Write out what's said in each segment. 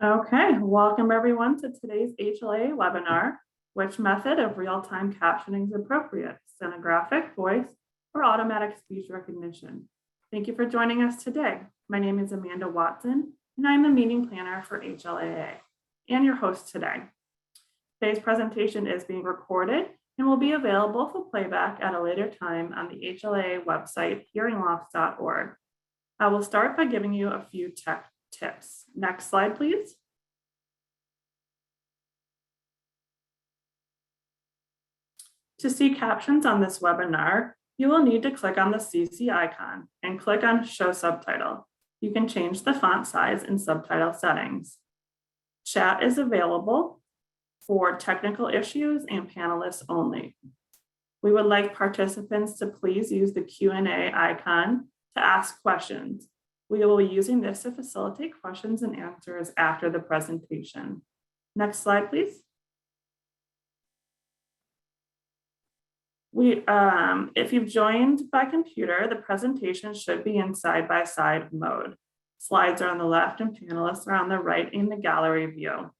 Okay, welcome everyone to today's HLAA webinar. Which method of real-time captioning is appropriate, stenographic, voice, or automatic speech recognition? Thank you for joining us today. My name is Amanda Watson, and I'm the meeting planner for HLAA and your host today. Today's presentation is being recorded and will be available for playback at a later time on the HLAA website, hearingloss.org. I will start by giving you a few tech tips. Next slide, please. To see captions on this webinar, you will need to click on the CC icon and click on Show Subtitle. You can change the font size and subtitle settings. Chat is available for technical issues and panelists only. We would like participants to please use the Q&A icon to ask questions. We will be using this to facilitate questions and answers after the presentation. Next slide, please. If you've joined by computer, the presentation should be in side-by-side mode. Slides are on the left and panelists are on the right in the gallery view.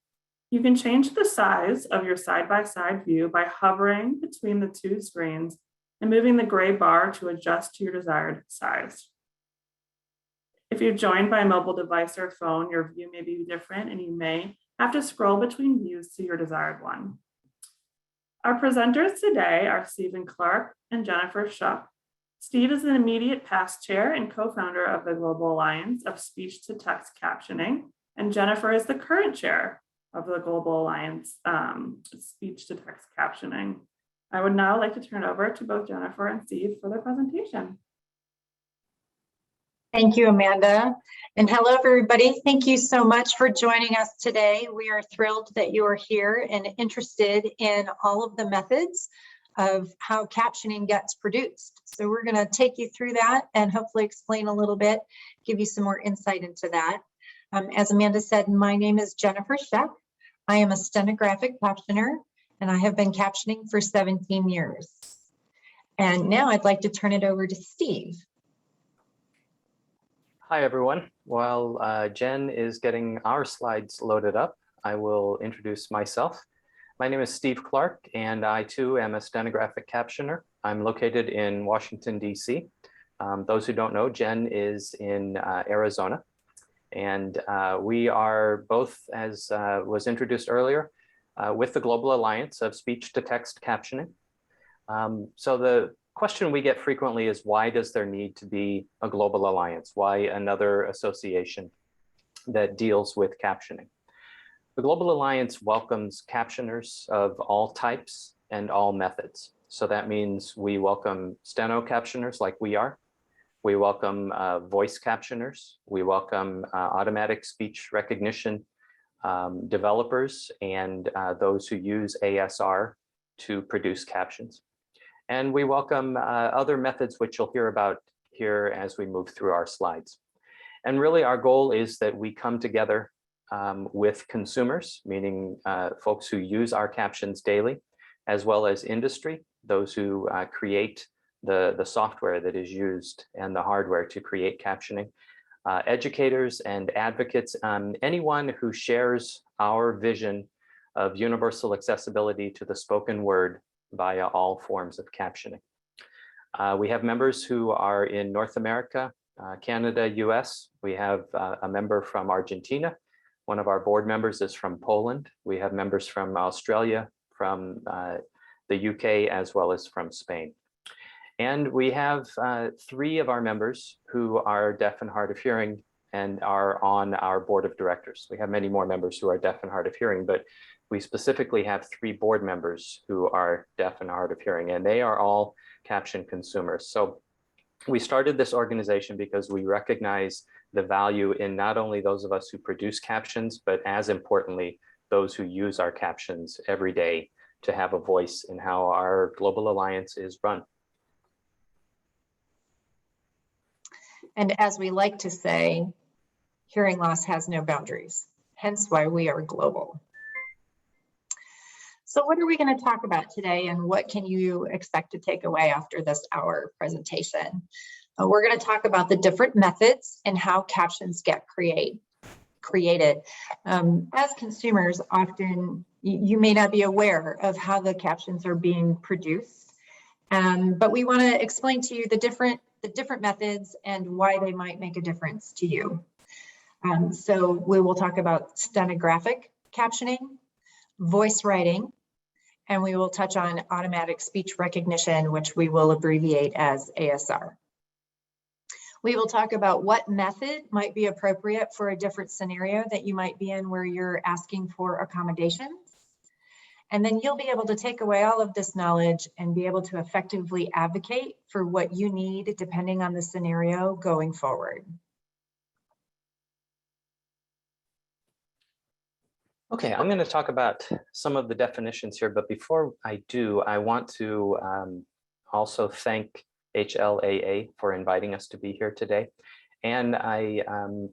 You can change the size of your side-by-side view by hovering between the two screens and moving the gray bar to adjust to your desired size. If you're joined by a mobile device or phone, your view may be different and you may have to scroll between views to your desired one. Our presenters today are Stephen Clark and Jennifer Schuck. Steve is an immediate past chair and co-founder of the Global Alliance of Speech-to-Text Captioning, and Jennifer is the current chair of the Global Alliance Speech-to-Text Captioning. I would now like to turn it over to both Jennifer and Steve for their presentation. Thank you, Amanda. And hello, everybody. Thank you so much for joining us today. We are thrilled that you are here and interested in all of the methods of how captioning gets produced. So we're going to take you through that and hopefully explain a little bit, give you some more insight into that. As Amanda said, my name is Jennifer Schuck. I am a stenographic captioner, and I have been captioning for 17 years. And now I'd like to turn it over to Steve. Hi, everyone. While Jen is getting our slides loaded up, I will introduce myself. My name is Steve Clark, and I too am a stenographic captioner. I'm located in Washington, D.C. Those who don't know, Jen is in Arizona. And we are both, as was introduced earlier, with the Global Alliance of Speech-to-Text Captioning. So the question we get frequently is, why does there need to be a global alliance? Why another association that deals with captioning? The Global Alliance welcomes captioners of all types and all methods. So that means we welcome steno captioners like we are. We welcome voice captioners. We welcome automatic speech recognition developers and those who use ASR to produce captions. And we welcome other methods which you'll hear about here as we move through our slides. And really our goal is that we come together with consumers, meaning folks who use our captions daily, as well as industry, those who create the software that is used and the hardware to create captioning, educators and advocates, anyone who shares our vision of universal accessibility to the spoken word via all forms of captioning. We have members who are in North America, Canada, US. We have a member from Argentina. One of our board members is from Poland. We have members from Australia, from the UK, as well as from Spain. And we have 3 of our members who are deaf and hard of hearing and are on our board of directors. We have many more members who are deaf and hard of hearing, but we specifically have 3 board members who are deaf and hard of hearing, and they are all caption consumers. So we started this organization because we recognize the value in not only those of us who produce captions, but as importantly, those who use our captions every day to have a voice in how our Global Alliance is run. And as we like to say, hearing loss has no boundaries, hence why we are global. So what are we going to talk about today, and what can you expect to take away after this hour presentation? We're going to talk about the different methods and how captions get created. create it. As consumers, often you may not be aware of how the captions are being produced, but we want to explain to you the different methods and why they might make a difference to you. So we will talk about stenographic captioning, voice writing, and we will touch on automatic speech recognition, which we will abbreviate as ASR. We will talk about what method might be appropriate for a different scenario that you might be in where you're asking for accommodations. And then you'll be able to take away all of this knowledge and be able to effectively advocate for what you need depending on the scenario going forward. Okay, I'm going to talk about some of the definitions here, but before I do, I want to also thank HLAA for inviting us to be here today. And I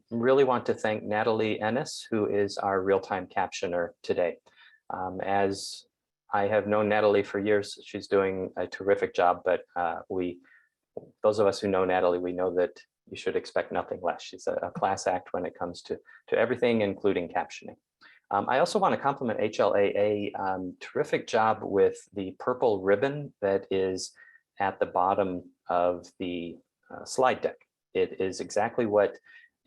really want to thank Natalie Ennis, who is our real-time captioner today. As I have known Natalie for years, she's doing a terrific job, but those of us who know Natalie, we know that you should expect nothing less. She's a class act when it comes to everything, including captioning. I also want to compliment HLAA, terrific job with the purple ribbon that is at the bottom of the slide deck. It is exactly what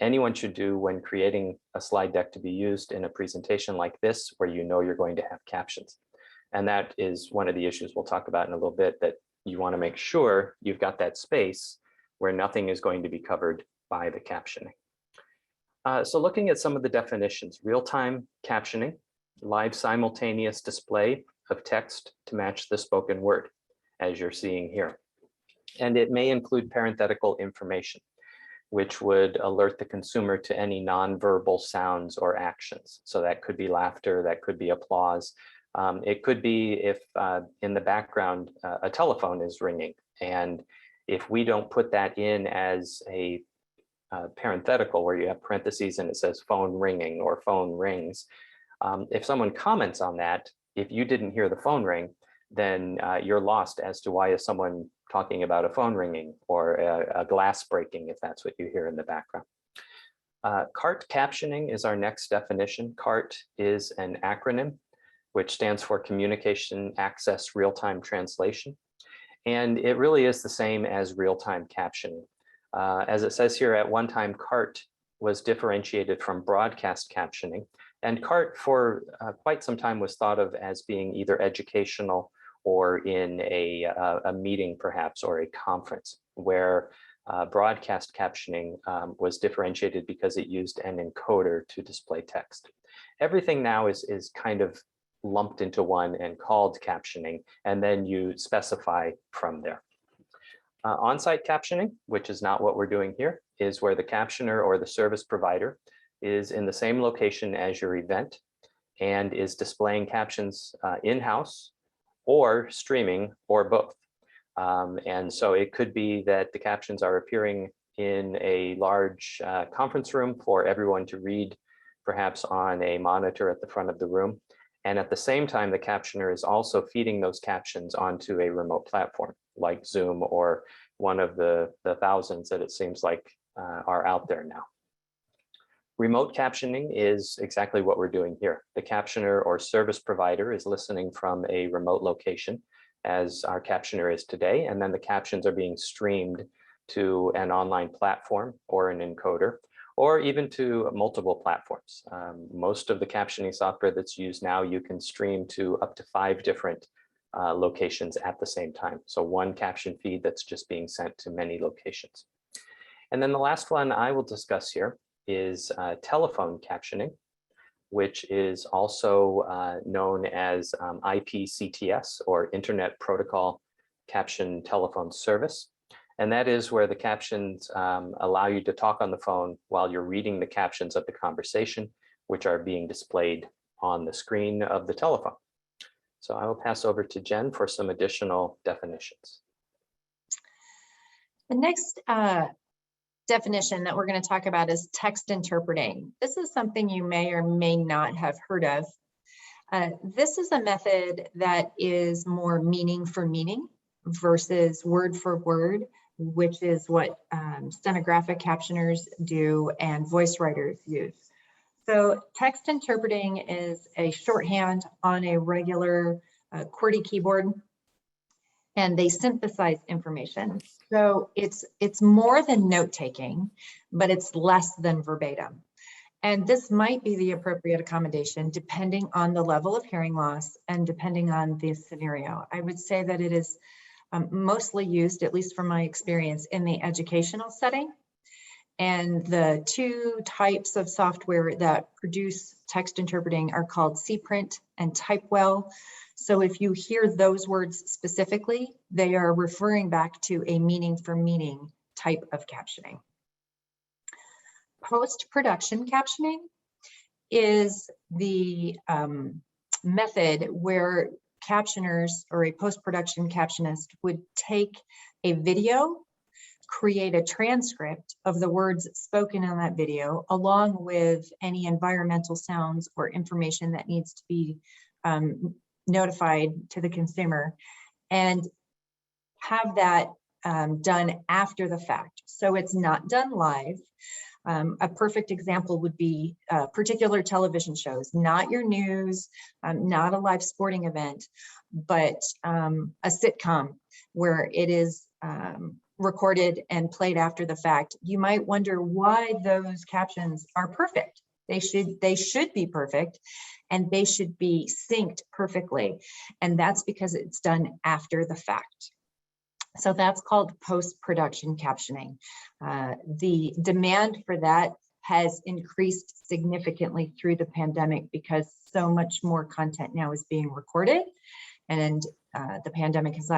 anyone should do when creating a slide deck to be used in a presentation like this, where you know you're going to have captions. And that is one of the issues we'll talk about in a little bit, that you want to make sure you've got that space where nothing is going to be covered by the captioning. So looking at some of the definitions: real-time captioning, live simultaneous display of text to match the spoken word, as you're seeing here. And it may include parenthetical information, which would alert the consumer to any nonverbal sounds or actions. So that could be laughter, that could be applause. It could be if in the background a telephone is ringing, and if we don't put that in as a parenthetical where you have parentheses and it says phone ringing or phone rings, if someone comments on that, if you didn't hear the phone ring, then you're lost as to why is someone talking about a phone ringing or a glass breaking, if that's what you hear in the background. CART captioning is our next definition. CART is an acronym which stands for Communication Access Real-Time Translation. And it really is the same as real-time captioning. As it says here, at one time, CART was differentiated from broadcast captioning. And CART for quite some time was thought of as being either educational or in a meeting perhaps, or a conference, where broadcast captioning was differentiated because it used an encoder to display text. Everything now is kind of lumped into one and called captioning, and then you specify from there. On-site captioning, which is not what we're doing here, is where the captioner or the service provider is in the same location as your event and is displaying captions in-house or streaming, or both. And so it could be that the captions are appearing in a large conference room for everyone to read, perhaps on a monitor at the front of the room. And at the same time, the captioner is also feeding those captions onto a remote platform like Zoom, or one of the thousands that it seems like are out there now. Remote captioning is exactly what we're doing here. The captioner or service provider is listening from a remote location, as our captioner is today, and then the captions are being streamed to an online platform or an encoder, or even to multiple platforms. Most of the captioning software that's used now, you can stream to up to 5 different locations at the same time. So one caption feed that's just being sent to many locations. And then the last one I will discuss here is telephone captioning, which is also known as IPCTS, or Internet Protocol Caption Telephone Service. And that is where the captions allow you to talk on the phone while you're reading the captions of the conversation, which are being displayed on the screen of the telephone. So I will pass over to Jen for some additional definitions. The next definition that we're going to talk about is text interpreting. This is something you may or may not have heard of. This is a method that is more meaning for meaning versus word for word, which is what stenographic captioners do and voice writers use. So text interpreting is a shorthand on a regular QWERTY keyboard, and they synthesize information. So it's more than note taking, but it's less than verbatim. And this might be the appropriate accommodation depending on the level of hearing loss and depending on the scenario. I would say that it is mostly used, at least from my experience, in the educational setting. And the two types of software that produce text interpreting are called cPrint and Typewell. So if you hear those words specifically, they are referring back to a meaning for meaning type of captioning. Post-production captioning is the method where captioners or a post-production captionist would take a video, create a transcript of the words spoken in that video, along with any environmental sounds or information that needs to be notified to the consumer, and have that done after the fact. So it's not done live. A perfect example would be particular television shows, not your news, not a live sporting event, but a sitcom where it is recorded and played after the fact. You might wonder why those captions are perfect. They should be perfect, and they should be synced perfectly. And that's because it's done after the fact. So that's called post-production captioning. The demand for that has increased significantly through the pandemic because so much more content now is being recorded, and the pandemic has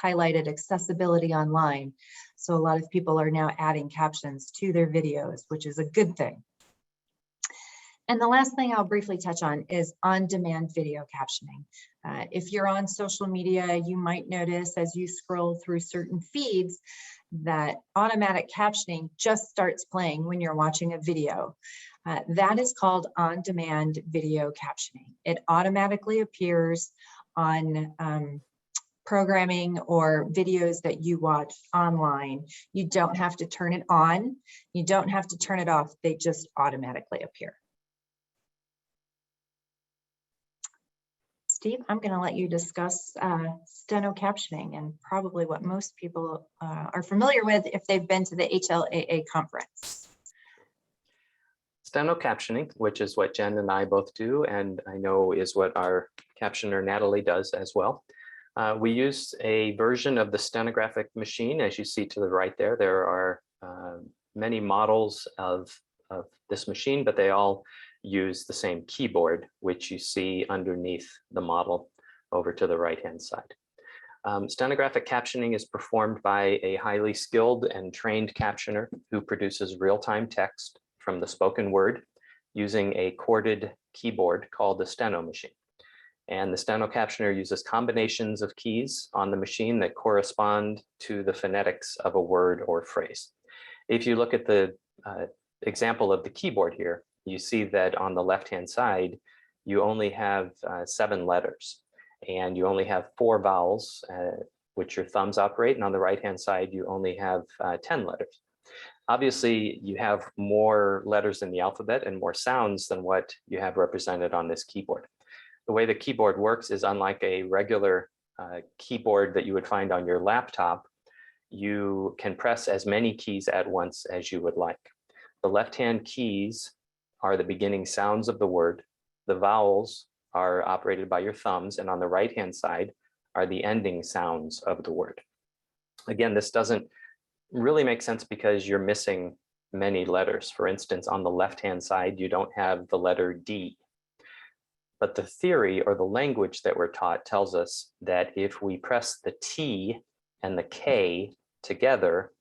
highlighted accessibility online. So a lot of people are now adding captions to their videos, which is a good thing. And the last thing I'll briefly touch on is on-demand video captioning. If you're on social media, you might notice as you scroll through certain feeds that automatic captioning just starts playing when you're watching a video. That is called on-demand video captioning. It automatically appears on programming or videos that you watch online. You don't have to turn it on. You don't have to turn it off. They just automatically appear. Steve, I'm going to let you discuss steno captioning and probably what most people are familiar with if they've been to the HLAA conference. Steno captioning, which is what Jen and I both do, and I know is what our captioner Natalie does as well. We use a version of the stenographic machine, as you see to the right there. There are many models of this machine, but they all use the same keyboard, which you see underneath the model over to the right-hand side. Stenographic captioning is performed by a highly skilled and trained captioner who produces real-time text from the spoken word using a corded keyboard called the steno machine. And the steno captioner uses combinations of keys on the machine that correspond to the phonetics of a word or phrase. If you look at the example of the keyboard here, you see that on the left-hand side, you only have 7 letters, and you only have 4 vowels, which your thumbs operate, and on the right-hand side, you only have 10 letters. Obviously, you have more letters in the alphabet and more sounds than what you have represented on this keyboard. The way the keyboard works is unlike a regular keyboard that you would find on your laptop. You can press as many keys at once as you would like. The left-hand keys are the beginning sounds of the word. The vowels are operated by your thumbs, and on the right-hand side are the ending sounds of the word. Again, this doesn't really make sense because you're missing many letters. For instance, on the left-hand side, you don't have the letter D. But the theory or the language that we're taught tells us that if we press the T and the K together,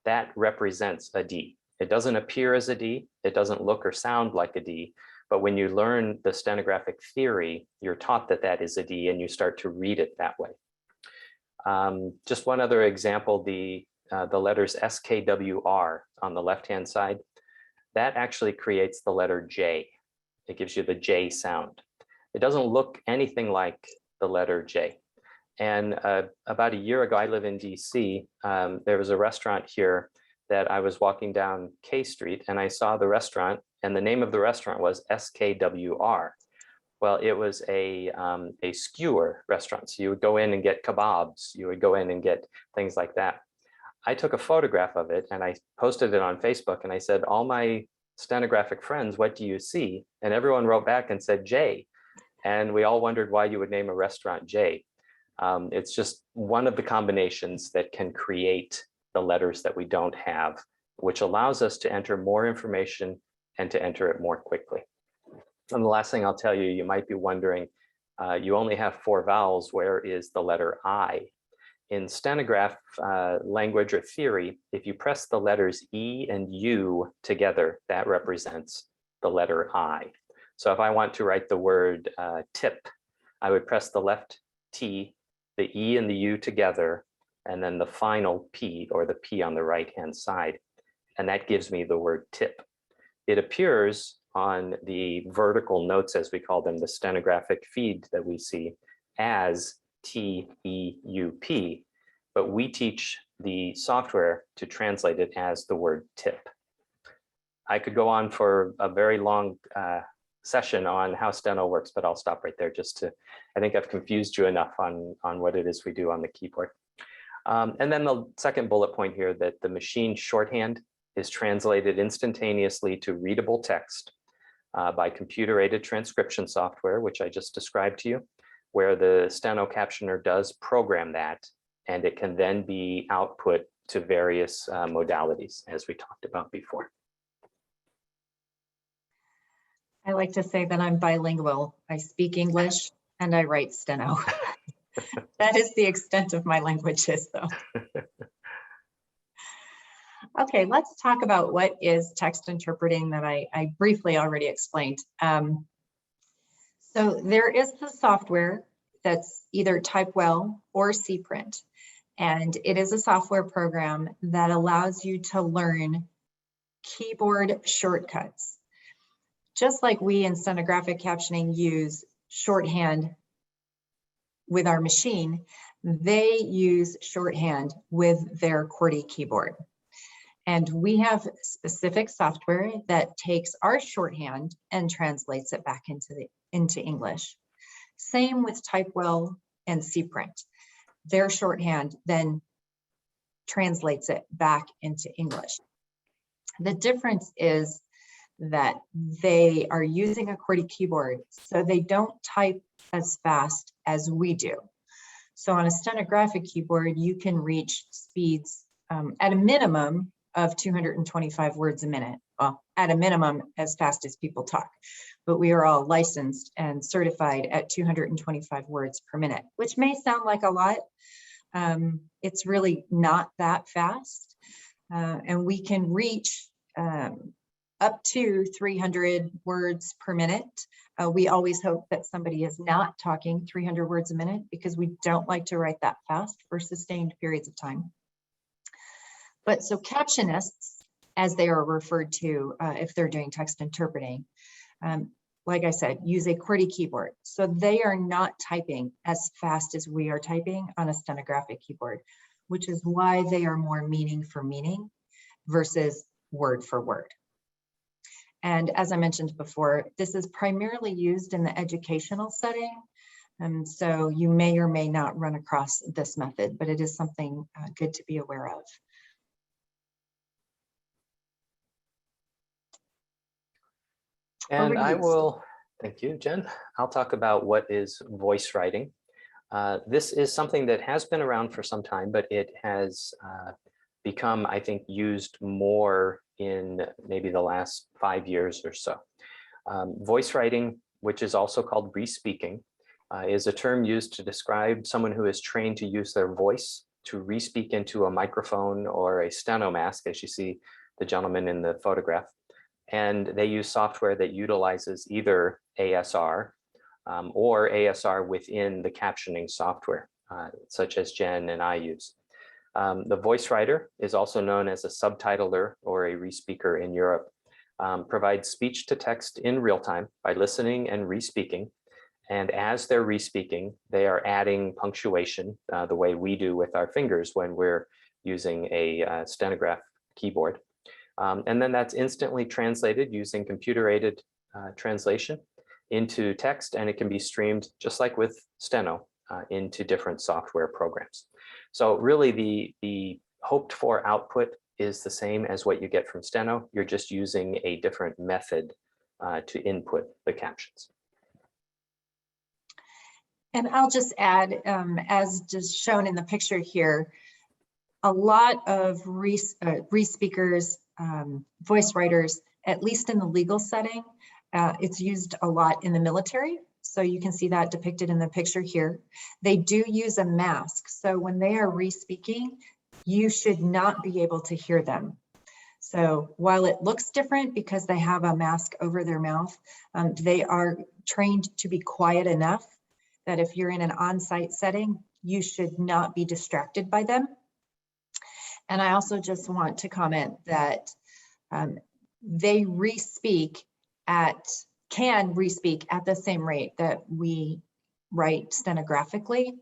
that represents a D. It doesn't appear as a D, it doesn't look or sound like a D, but when you learn the stenographic theory, you're taught that that is a D and you start to read it that way. Just one other example, the letters SKWR on the left-hand side, that actually creates the letter J. It gives you the J sound. It doesn't look anything like the letter J. And about a year ago, I live in DC, there was a restaurant here that I was walking down K Street and I saw the restaurant, and the name of the restaurant was SKWR. Well, it was a skewer restaurant. So you would go in and get kebabs. You would go in and get things like that. I took a photograph of it and I posted it on Facebook and I said, all my stenographic friends, what do you see? And everyone wrote back and said J. And we all wondered why you would name a restaurant J. It's just one of the combinations that can create the letters that we don't have, which allows us to enter more information and to enter it more quickly. And the last thing I'll tell you, you might be wondering, you only have 4 vowels, where is the letter I? In stenograph language or theory, if you press the letters E and U together, that represents the letter I. So if I want to write the word tip, I would press the left T, the E and the U together, and then the final P, or the P on the right-hand side. And that gives me the word tip. It appears on the vertical notes, as we call them, the stenographic feed that we see, as T-E-U-P, but we teach the software to translate it as the word tip. I could go on for a very long session on how steno works, but I'll stop right there just to, I think I've confused you enough on what it is we do on the keyboard. And then the second bullet point here, that the machine shorthand is translated instantaneously to readable text by computer-aided transcription software, which I just described to you, where the steno captioner does program that, and it can then be output to various modalities, as we talked about before. I like to say that I'm bilingual. I speak English and I write steno. That is the extent of my languages, though. Okay, let's talk about what is text interpreting that I briefly already explained. So there is the software that's either Typewell or cPrint, and it is a software program that allows you to learn keyboard shortcuts. Just like we in stenographic captioning use shorthand with our machine, they use shorthand with their QWERTY keyboard. And we have specific software that takes our shorthand and translates it back into English. Same with Typewell and cPrint. Their shorthand then translates it back into English. The difference is that they are using a QWERTY keyboard, so they don't type as fast as we do. So on a stenographic keyboard, you can reach speeds at a minimum of 225 words a minute. Well, at a minimum, as fast as people talk. But we are all licensed and certified at 225 words per minute, which may sound like a lot. It's really not that fast. And we can reach up to 300 words per minute. We always hope that somebody is not talking 300 words a minute, because we don't like to write that fast for sustained periods of time. But so captionists, as they are referred to if they're doing text interpreting, like I said, use a QWERTY keyboard. So they are not typing as fast as we are typing on a stenographic keyboard, which is why they are more meaning for meaning versus word for word. And as I mentioned before, this is primarily used in the educational setting. And so you may or may not run across this method, but it is something good to be aware of. And I will, thank you, Jen. I'll talk about what is voice writing. This is something that has been around for some time, but it has become, I think, used more in maybe the last 5 years or so. Voice writing, which is also called re-speaking, is a term used to describe someone who is trained to use their voice to re-speak into a microphone or a steno mask, as you see the gentleman in the photograph. And they use software that utilizes either ASR or ASR within the captioning software, such as Jen and I use. The voice writer is also known as a subtitler or a re-speaker in Europe, provides speech to text in real time by listening and re-speaking. And as they're re-speaking, they are adding punctuation the way we do with our fingers when we're using a stenograph keyboard. And then that's instantly translated using computer-aided translation into text, and it can be streamed just like with Steno into different software programs. So really the hoped for output is the same as what you get from Steno. You're just using a different method to input the captions. And I'll just add, as just shown in the picture here, a lot of re-speakers, voice writers, at least in the legal setting, it's used a lot in the military. So you can see that depicted in the picture here. They do use a mask. So when they are re-speaking, you should not be able to hear them. So while it looks different because they have a mask over their mouth, they are trained to be quiet enough that if you're in an on-site setting, you should not be distracted by them. And I also just want to comment that they can re-speak at the same rate that we write stenographically,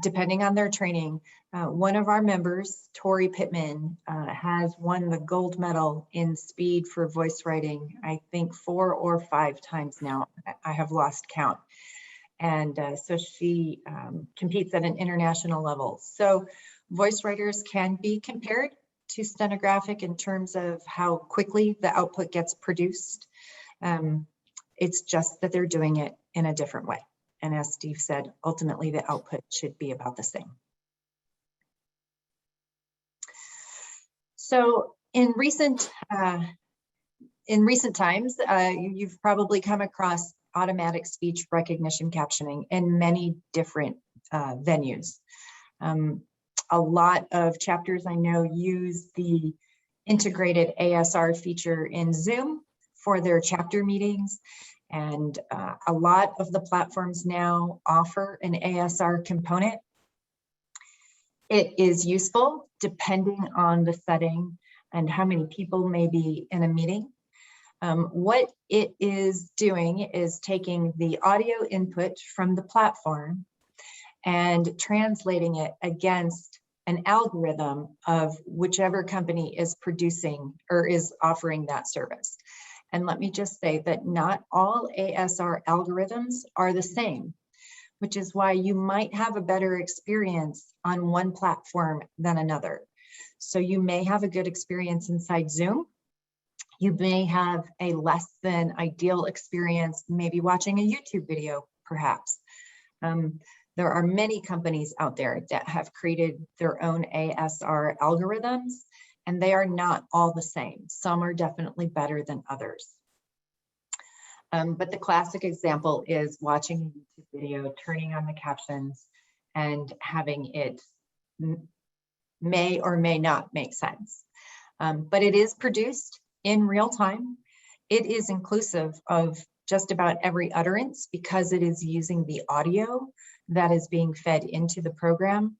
depending on their training. One of our members, Tori Pittman, has won the gold medal in speed for voice writing, I think 4 or 5 times now. I have lost count. And so she competes at an international level. So voice writers can be compared to stenographic in terms of how quickly the output gets produced. It's just that they're doing it in a different way. And as Steve said, ultimately the output should be about the same. So in recent times, you've probably come across automatic speech recognition captioning in many different venues. A lot of chapters I know use the integrated ASR feature in Zoom for their chapter meetings. And a lot of the platforms now offer an ASR component. It is useful depending on the setting and how many people may be in a meeting. What it is doing is taking the audio input from the platform and translating it against an algorithm of whichever company is producing or is offering that service. And let me just say that not all ASR algorithms are the same, which is why you might have a better experience on one platform than another. So you may have a good experience inside Zoom. You may have a less than ideal experience, maybe watching a YouTube video, perhaps. There are many companies out there that have created their own ASR algorithms, and they are not all the same. Some are definitely better than others. But the classic example is watching a YouTube video, turning on the captions, and having it may or may not make sense. But it is produced in real time. It is inclusive of just about every utterance because it is using the audio that is being fed into the program.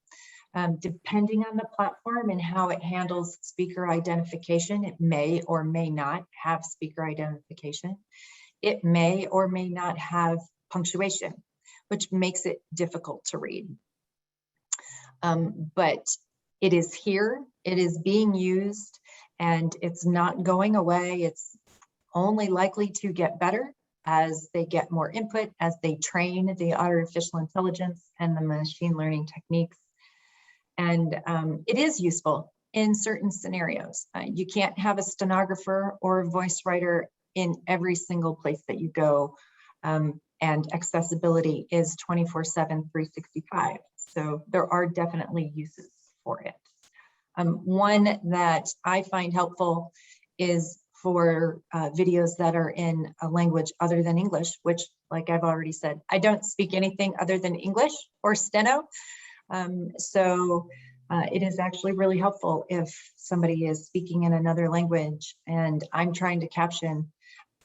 Depending on the platform and how it handles speaker identification, it may or may not have speaker identification. It may or may not have punctuation, which makes it difficult to read. But it is here, it is being used, and it's not going away. It's only likely to get better as they get more input, as they train the artificial intelligence and the machine learning techniques. And it is useful in certain scenarios. You can't have a stenographer or a voice writer in every single place that you go. And accessibility is 24/7, 365. So there are definitely uses for it. One that I find helpful is for videos that are in a language other than English, which, like I've already said, I don't speak anything other than English or Steno. So it is actually really helpful if somebody is speaking in another language and I'm trying to caption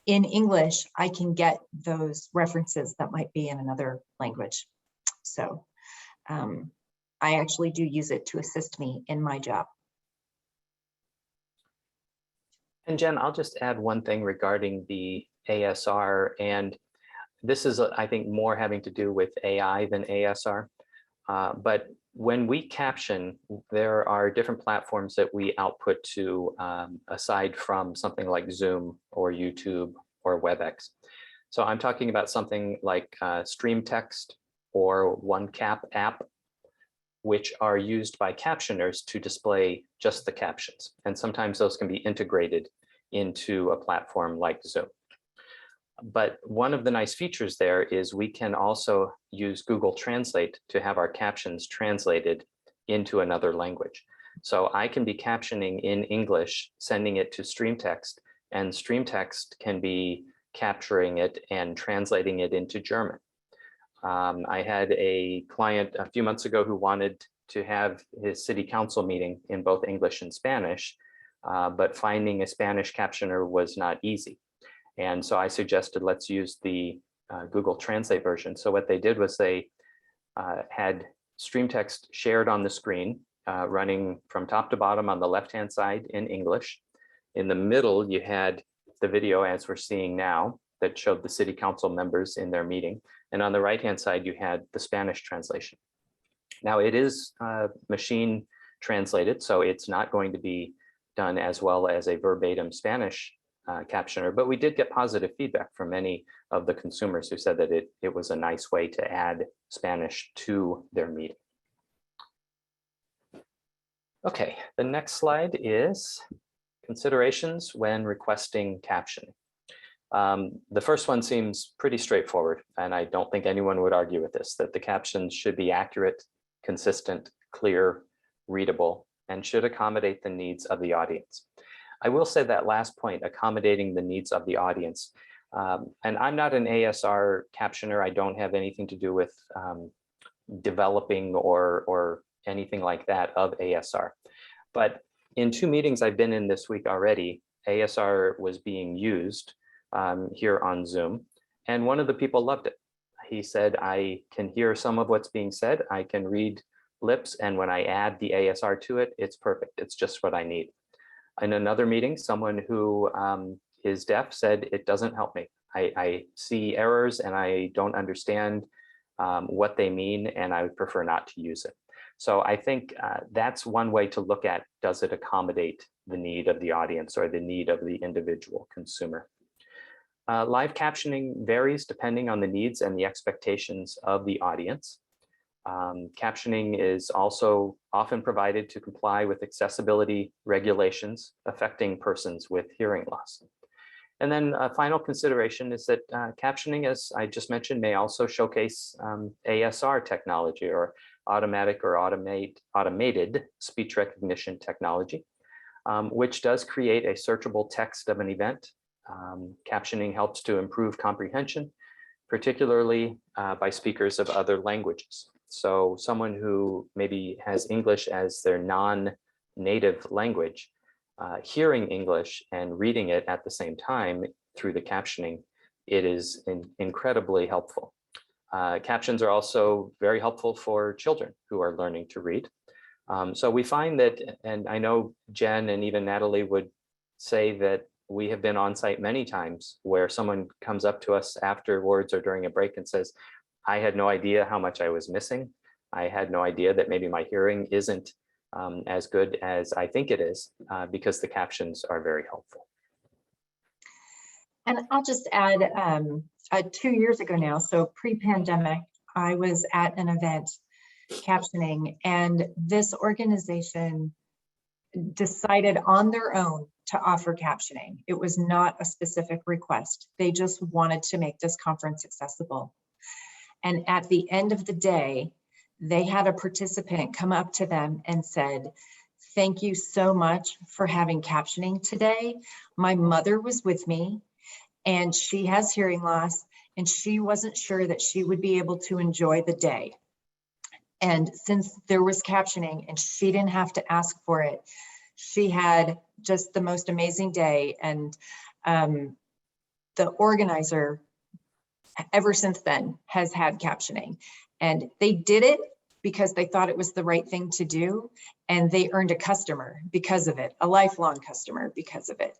in English, I can get those references that might be in another language. So I actually do use it to assist me in my job. And Jen, I'll just add one thing regarding the ASR, and this is, I think, more having to do with AI than ASR. But When we caption, there are different platforms that we output to aside from something like Zoom or YouTube or WebEx. So I'm talking about something like Stream Text or OneCap app, which are used by captioners to display just the captions. And sometimes those can be integrated into a platform like Zoom. But one of the nice features there is we can also use Google Translate to have our captions translated into another language. So I can be captioning in English, sending it to Stream Text, and Stream Text can be capturing it and translating it into German. I had a client a few months ago who wanted to have his city council meeting in both English and Spanish, but finding a Spanish captioner was not easy. And so I suggested let's use the Google Translate version. So what they did was they had Stream Text shared on the screen, running from top to bottom on the left-hand side in English. In the middle, you had the video as we're seeing now that showed the city council members in their meeting. And on the right-hand side, you had the Spanish translation. Now it is machine translated, so it's not going to be done as well as a verbatim Spanish captioner, but we did get positive feedback from many of the consumers who said that it was a nice way to add Spanish to their meeting. Okay, the next slide is considerations when requesting captioning. The first one seems pretty straightforward, and I don't think anyone would argue with this, that the captions should be accurate, consistent, clear, readable, and should accommodate the needs of the audience. I will say that last point, accommodating the needs of the audience. And I'm not an ASR captioner. I don't have anything to do with developing or anything like that of ASR. But in 2 meetings I've been in this week already, ASR was being used here on Zoom, and one of the people loved it. He said, I can hear some of what's being said, I can read lips, and when I add the ASR to it, it's perfect. It's just what I need. In another meeting, someone who is deaf said, it doesn't help me. I see errors and I don't understand what they mean, and I would prefer not to use it. So I think that's one way to look at, does it accommodate the need of the audience or the need of the individual consumer? Live captioning varies depending on the needs and the expectations of the audience. Captioning is also often provided to comply with accessibility regulations affecting persons with hearing loss. And then a final consideration is that captioning, as I just mentioned, may also showcase ASR technology or automatic or automated speech recognition technology, which does create a searchable text of an event. Captioning helps to improve comprehension, particularly by speakers of other languages. So someone who maybe has English as their non-native language, hearing English and reading it at the same time through the captioning, it is incredibly helpful. Captions are also very helpful for children who are learning to read. So we find that, and I know Jen and even Natalie would say that we have been on site many times where someone comes up to us afterwards or during a break and says, I had no idea how much I was missing. I had no idea that maybe my hearing isn't as good as I think it is, because the captions are very helpful. And I'll just add, 2 years ago now, so pre-pandemic, I was at an event captioning, and this organization decided on their own to offer captioning. It was not a specific request. They just wanted to make this conference accessible. And at the end of the day, they had a participant come up to them and said, thank you so much for having captioning today. My mother was with me and she has hearing loss and she wasn't sure that she would be able to enjoy the day. And since there was captioning and she didn't have to ask for it, she had just the most amazing day. And the organizer, ever since then, has had captioning. And they did it because they thought it was the right thing to do. And they earned a customer because of it, a lifelong customer because of it.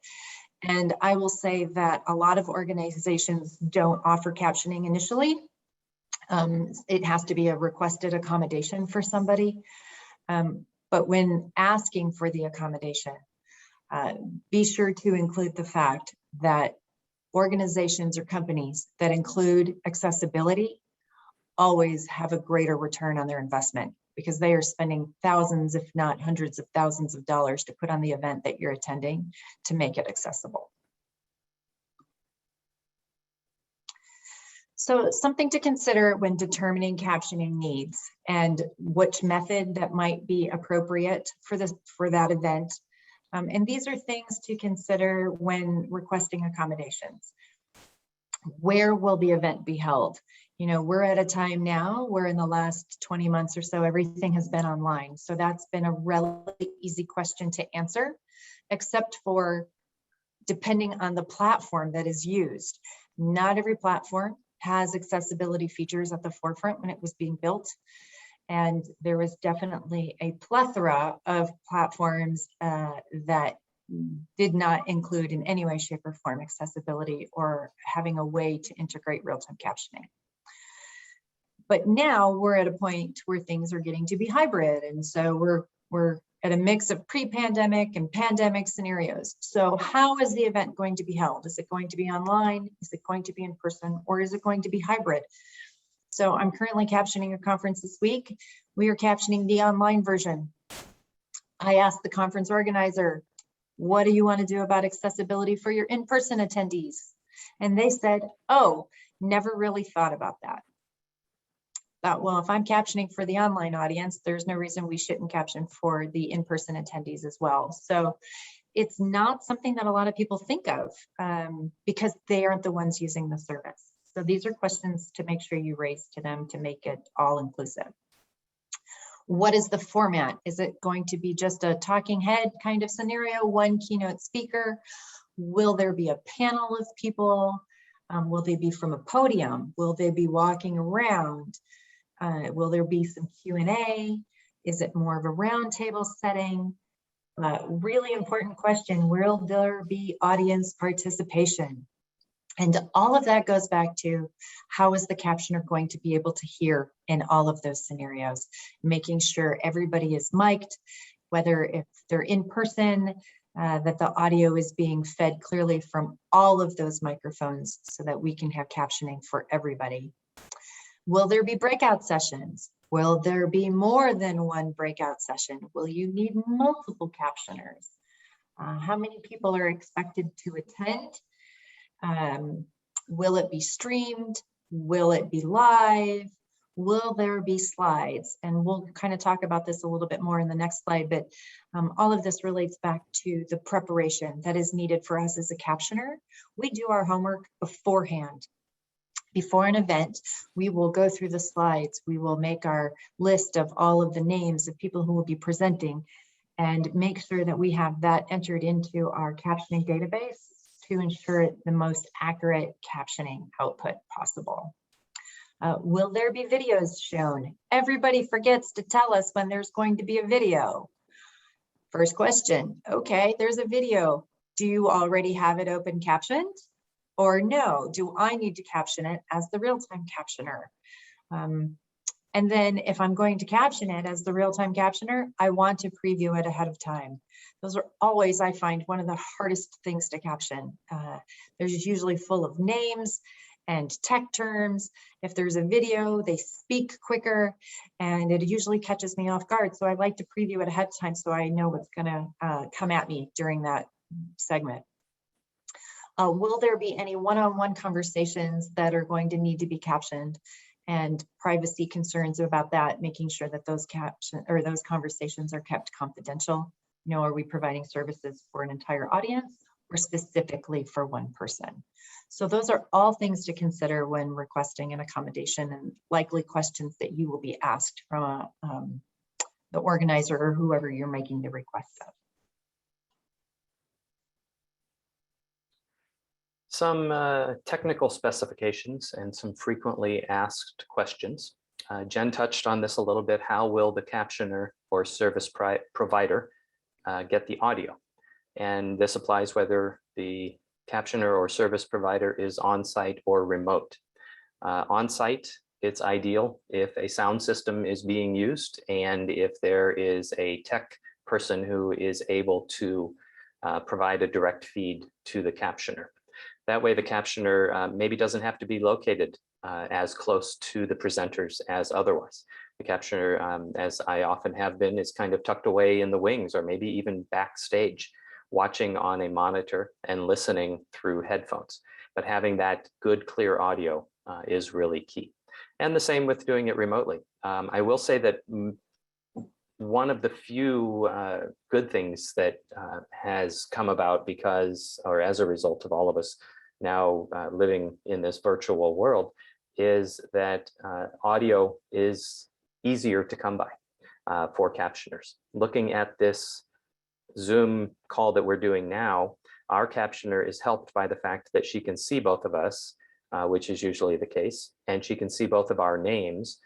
And I will say that a lot of organizations don't offer captioning initially. It has to be a requested accommodation for somebody. But when asking for the accommodation, be sure to include the fact that organizations or companies that include accessibility always have a greater return on their investment, because they are spending thousands, if not hundreds of thousands of dollars to put on the event that you're attending to make it accessible. So something to consider when determining captioning needs and which method that might be appropriate for that event. And these are things to consider when requesting accommodations. Where will the event be held? You know, we're at a time now where in the last 20 months or so, everything has been online. So that's been a relatively easy question to answer, except for depending on the platform that is used. Not every platform has accessibility features at the forefront when it was being built. And there was definitely a plethora of platforms that did not include in any way, shape, or form accessibility or having a way to integrate real-time captioning. But now we're at a point where things are getting to be hybrid. And so we're at a mix of pre-pandemic and pandemic scenarios. So how is the event going to be held? Is it going to be online? Is it going to be in person? Or is it going to be hybrid? So I'm currently captioning a conference this week. We are captioning the online version. I asked the conference organizer, what do you want to do about accessibility for your in-person attendees? And they said, oh, never really thought about that. Thought, well, if I'm captioning for the online audience, there's no reason we shouldn't caption for the in-person attendees as well. So it's not something that a lot of people think of because they aren't the ones using the service. So these are questions to make sure you raise to them to make it all inclusive. What is the format? Is it going to be just a talking head kind of scenario, one keynote speaker? Will there be a panel of people? Will they be from a podium? Will they be walking around? Will there be some Q&A? Is it more of a roundtable setting? Really important question, will there be audience participation? And all of that goes back to how is the captioner going to be able to hear in all of those scenarios, making sure everybody is mic'd, whether if they're in person, that the audio is being fed clearly from all of those microphones so that we can have captioning for everybody. Will there be breakout sessions? Will there be more than one breakout session? Will you need multiple captioners? How many people are expected to attend? Will it be streamed? Will it be live? Will there be slides? And we'll kind of talk about this a little bit more in the next slide, but all of this relates back to the preparation that is needed for us as a captioner. We do our homework beforehand. Before an event, we will go through the slides. We will make our list of all of the names of people who will be presenting and make sure that we have that entered into our captioning database to ensure the most accurate captioning output possible. Will there be videos shown? Everybody forgets to tell us when there's going to be a video. First question, okay, there's a video. Do you already have it open captioned? Or no, do I need to caption it as the real-time captioner? And then if I'm going to caption it as the real-time captioner, I want to preview it ahead of time. Those are always, I find, one of the hardest things to caption. They're usually full of names and tech terms. If there's a video, they speak quicker and it usually catches me off guard. So I like to preview it ahead of time so I know what's gonna come at me during that segment. Will there be any one-on-one conversations that are going to need to be captioned, and privacy concerns about that, making sure that those conversations are kept confidential? You know, are we providing services for an entire audience or specifically for one person? So those are all things to consider when requesting an accommodation, and likely questions that you will be asked from the organizer or whoever you're making the request of. Some technical specifications and some frequently asked questions. Jen touched on this a little bit. How will the captioner or service provider get the audio? And this applies whether the captioner or service provider is on-site or remote. On-site, it's ideal if a sound system is being used and if there is a tech person who is able to provide a direct feed to the captioner. That way the captioner maybe doesn't have to be located as close to the presenters as otherwise. The captioner, as I often have been, is kind of tucked away in the wings or maybe even backstage, watching on a monitor and listening through headphones. But having that good, clear audio is really key. And the same with doing it remotely. I will say that one of the few good things that has come about because, or as a result of all of us now living in this virtual world, is that audio is easier to come by for captioners. Looking at this Zoom call that we're doing now, our captioner is helped by the fact that she can see both of us, which is usually the case, and she can see both of our names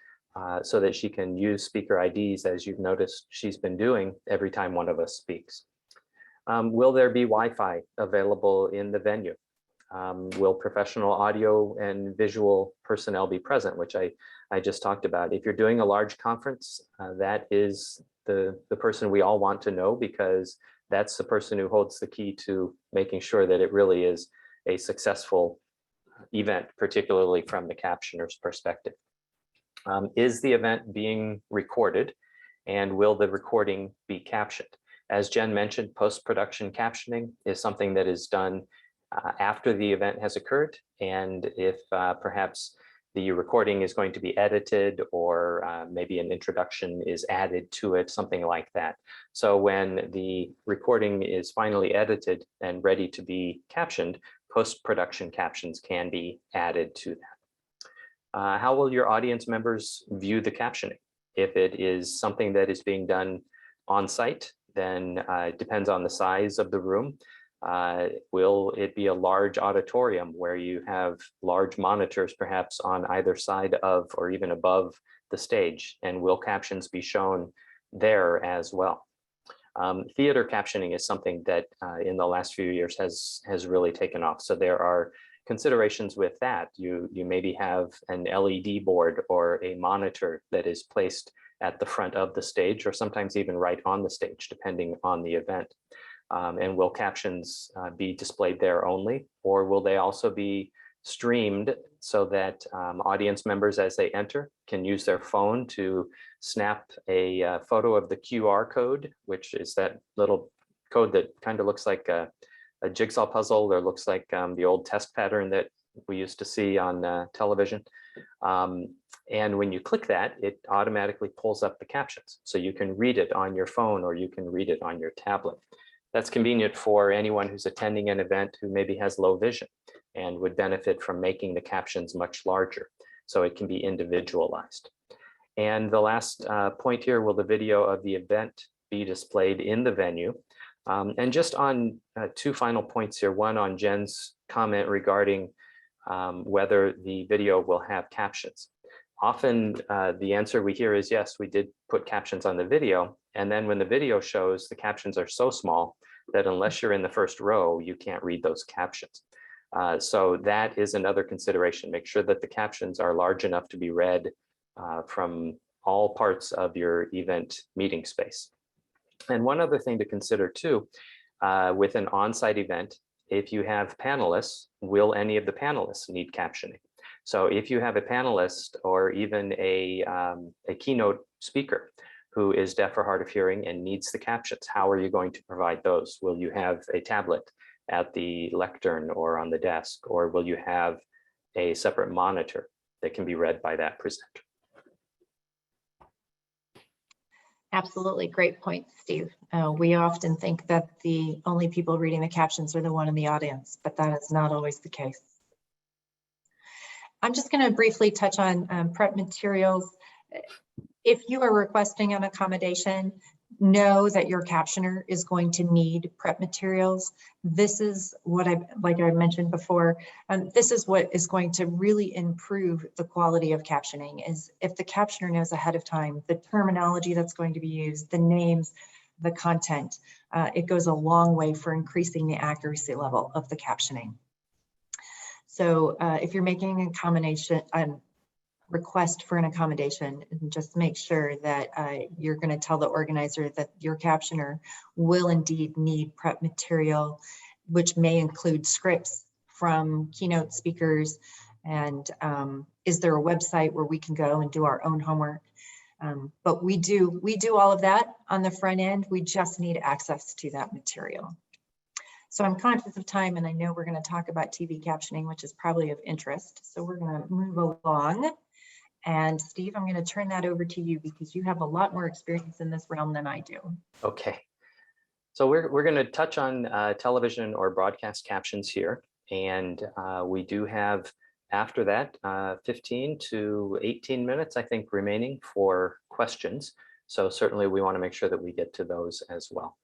so that she can use speaker IDs, as you've noticed she's been doing every time one of us speaks. Will there be Wi-Fi available in the venue? Will professional audio and visual personnel be present, which I just talked about. If you're doing a large conference, that is the person we all want to know, because that's the person who holds the key to making sure that it really is a successful event, particularly from the captioner's perspective. Is the event being recorded, and will the recording be captioned? As Jen mentioned, post-production captioning is something that is done after the event has occurred, and if perhaps the recording is going to be edited, or maybe an introduction is added to it, something like that. So when the recording is finally edited and ready to be captioned, post-production captions can be added to that. How will your audience members view the captioning? If it is something that is being done on site, then it depends on the size of the room. Will it be a large auditorium where you have large monitors perhaps on either side of or even above the stage, and will captions be shown there as well? Theater captioning is something that in the last few years has really taken off. So there are considerations with that. You maybe have an LED board or a monitor that is placed at the front of the stage, or sometimes even right on the stage, depending on the event. And will captions be displayed there only, or will they also be streamed so that audience members, as they enter, can use their phone to snap a photo of the QR code, which is that little code that kind of looks like a jigsaw puzzle, or looks like the old test pattern that we used to see on television. And when you click that, it automatically pulls up the captions. So you can read it on your phone, or you can read it on your tablet. That's convenient for anyone who's attending an event who maybe has low vision and would benefit from making the captions much larger, so it can be individualized. And the last point here, will the video of the event be displayed in the venue? And just on two final points here, one on Jen's comment regarding whether the video will have captions. Often the answer we hear is yes, we did put captions on the video. And then when the video shows, the captions are so small that unless you're in the first row, you can't read those captions. So that is another consideration. Make sure that the captions are large enough to be read from all parts of your event meeting space. And one other thing to consider too, with an on-site event, if you have panelists, will any of the panelists need captioning? So if you have a panelist or even a keynote speaker who is deaf or hard of hearing and needs the captions, how are you going to provide those? Will you have a tablet at the lectern or on the desk, or will you have a separate monitor that can be read by that presenter? Absolutely, great point, Steve. We often think that the only people reading the captions are the one in the audience, but that is not always the case. I'm just going to briefly touch on prep materials. If you are requesting an accommodation, know that your captioner is going to need prep materials. This is what like I mentioned before, this is what is going to really improve the quality of captioning, is if the captioner knows ahead of time the terminology that's going to be used, the names, the content. It goes a long way for increasing the accuracy level of the captioning. So if you're making an request for an accommodation, and just make sure that you're going to tell the organizer that your captioner will indeed need prep material, which may include scripts from keynote speakers. And is there a website where we can go and do our own homework? But we do all of that on the front end. We just need access to that material. So I'm conscious of time, and I know we're going to talk about TV captioning, which is probably of interest. So we're going to move along. And Steve, I'm going to turn that over to you because you have a lot more experience in this realm than I do. Okay. So we're going to touch on television or broadcast captions here. And we do have, after that, 15 to 18 minutes, I think, remaining for questions. So certainly we want to make sure that we get to those as well.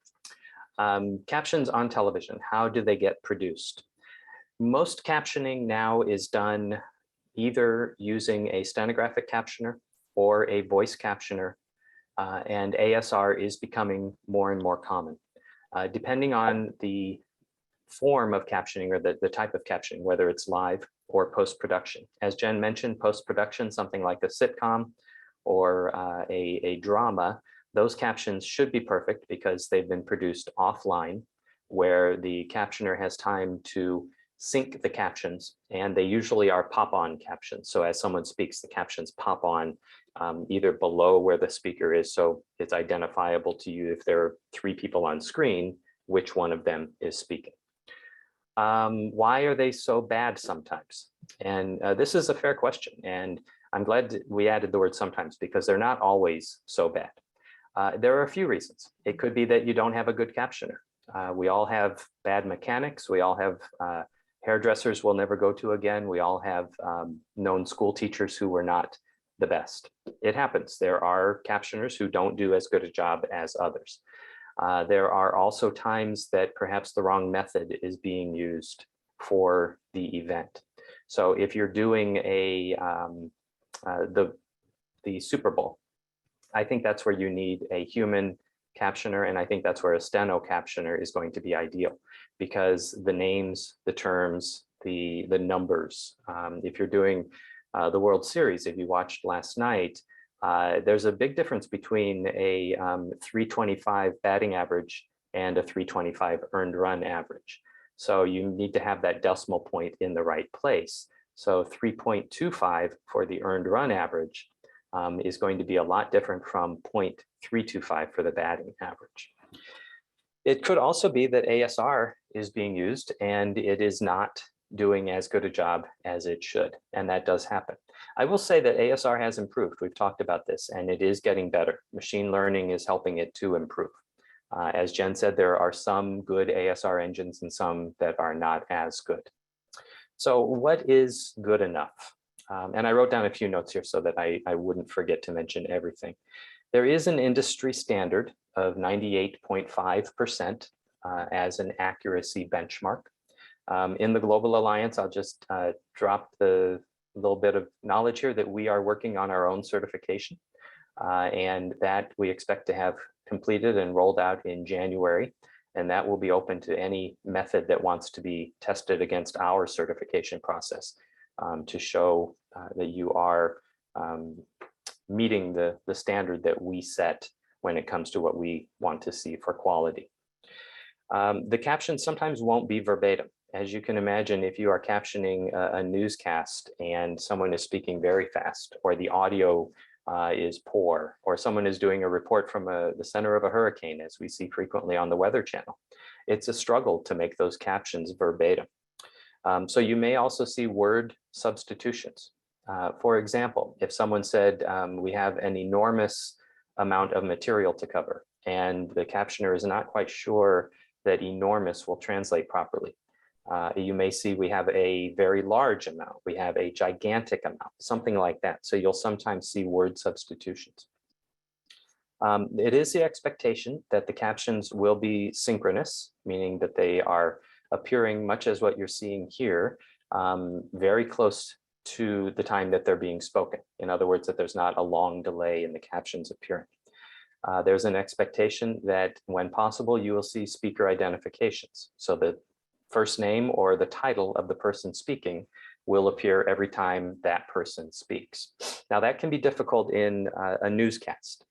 Captions on television, how do they get produced? Most captioning now is done either using a stenographic captioner or a voice captioner, and ASR is becoming more and more common. Depending on the form of captioning or the type of captioning, whether it's live or post-production. As Jen mentioned, post-production, something like a sitcom or a drama, those captions should be perfect because they've been produced offline, where the captioner has time to sync the captions, and they usually are pop-on captions. So as someone speaks, the captions pop on either below where the speaker is, so it's identifiable to you if there are 3 people on screen, which one of them is speaking. Why are they so bad sometimes? And this is a fair question, and I'm glad we added the word sometimes because they're not always so bad. There are a few reasons. It could be that you don't have a good captioner. We all have bad mechanics. We all have hairdressers we'll never go to again. We all have known school teachers who were not the best. It happens. There are captioners who don't do as good a job as others. There are also times that perhaps the wrong method is being used for the event. So if you're doing the Super Bowl, I think that's where you need a human captioner, and I think that's where a steno captioner is going to be ideal, because the names, the terms, the numbers. If you're doing the World Series, if you watched last night, there's a big difference between a 325 batting average and a 325 earned run average. So you need to have that decimal point in the right place. So 3.25 for the earned run average is going to be a lot different from 0.325 for the batting average. It could also be that ASR is being used and it is not doing as good a job as it should, and that does happen. I will say that ASR has improved. We've talked about this, and it is getting better. Machine learning is helping it to improve. As Jen said, there are some good ASR engines and some that are not as good. So what is good enough? And I wrote down a few notes here so that I wouldn't forget to mention everything. There is an industry standard of 98.5% as an accuracy benchmark. In the Global Alliance, I'll just drop the little bit of knowledge here that we are working on our own certification, and that we expect to have completed and rolled out in January. And that will be open to any method that wants to be tested against our certification process to show that you are meeting the standard that we set when it comes to what we want to see for quality. The captions sometimes won't be verbatim. As you can imagine, if you are captioning a newscast and someone is speaking very fast, or the audio is poor, or someone is doing a report from the center of a hurricane, as we see frequently on the Weather Channel, it's a struggle to make those captions verbatim. So you may also see word substitutions. For example, if someone said, we have an enormous amount of material to cover, and the captioner is not quite sure that enormous will translate properly. You may see we have a very large amount, we have a gigantic amount, something like that. So you'll sometimes see word substitutions. It is the expectation that the captions will be synchronous, meaning that they are appearing much as what you're seeing here, very close to the time that they're being spoken. In other words, that there's not a long delay in the captions appearing. There's an expectation that when possible, you will see speaker identifications, so that first name or the title of the person speaking will appear every time that person speaks. Now that can be difficult in a newscast.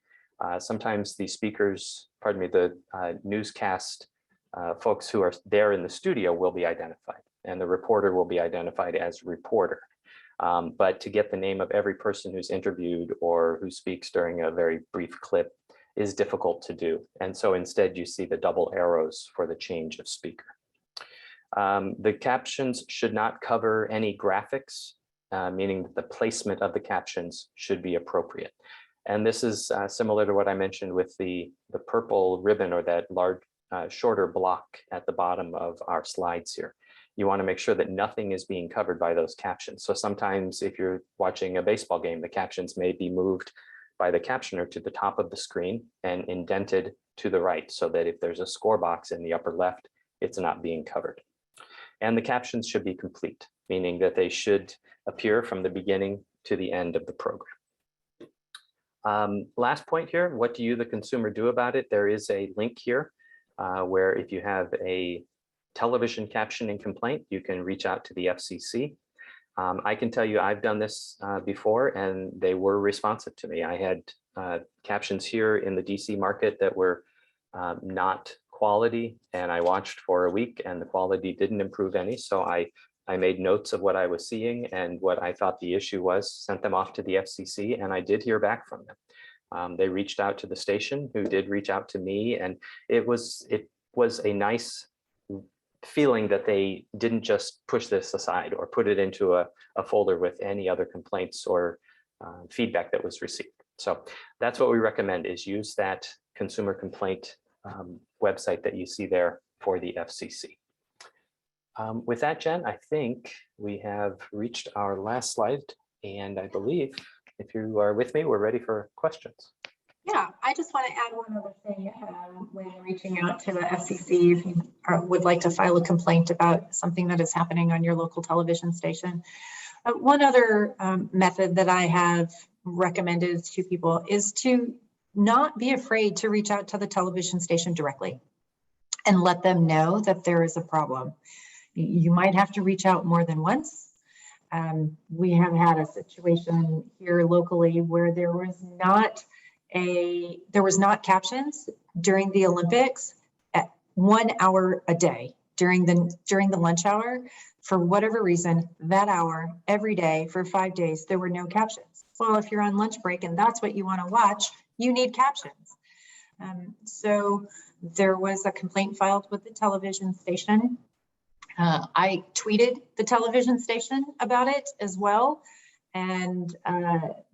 Sometimes the speakers, pardon me, the newscast folks who are there in the studio will be identified, and the reporter will be identified as reporter. But to get the name of every person who's interviewed or who speaks during a very brief clip is difficult to do. And so instead you see the double arrows for the change of speaker. The captions should not cover any graphics, meaning that the placement of the captions should be appropriate. And this is similar to what I mentioned with the purple ribbon, or that large, shorter block at the bottom of our slides here. You want to make sure that nothing is being covered by those captions. So sometimes if you're watching a baseball game, the captions may be moved by the captioner to the top of the screen and indented to the right, so that if there's a score box in the upper left, it's not being covered. And the captions should be complete, meaning that they should appear from the beginning to the end of the program. Last point here, what do you, the consumer, do about it? There is a link here where if you have a television captioning complaint, you can reach out to the FCC. I can tell you I've done this before, and they were responsive to me. I had captions here in the DC market that were not quality, and I watched for a week and the quality didn't improve any. So I made notes of what I was seeing and what I thought the issue was, sent them off to the FCC, and I did hear back from them. They reached out to the station, who did reach out to me, and it was a nice feeling that they didn't just push this aside or put it into a folder with any other complaints or feedback that was received. So that's what we recommend, is use that consumer complaint website that you see there for the FCC. With that, Jen, I think we have reached our last slide, and I believe if you are with me, we're ready for questions. Yeah, I just want to add one other thing when reaching out to the FCC, if you would like to file a complaint about something that is happening on your local television station. One other method that I have recommended to people is to not be afraid to reach out to the television station directly and let them know that there is a problem. You might have to reach out more than once. We have had a situation here locally where there was not captions during the Olympics at 1 hour a day during the lunch hour. For whatever reason, that hour every day for 5 days, there were no captions. Well, if you're on lunch break and that's what you want to watch, you need captions. So there was a complaint filed with the television station. I tweeted the television station about it as well. And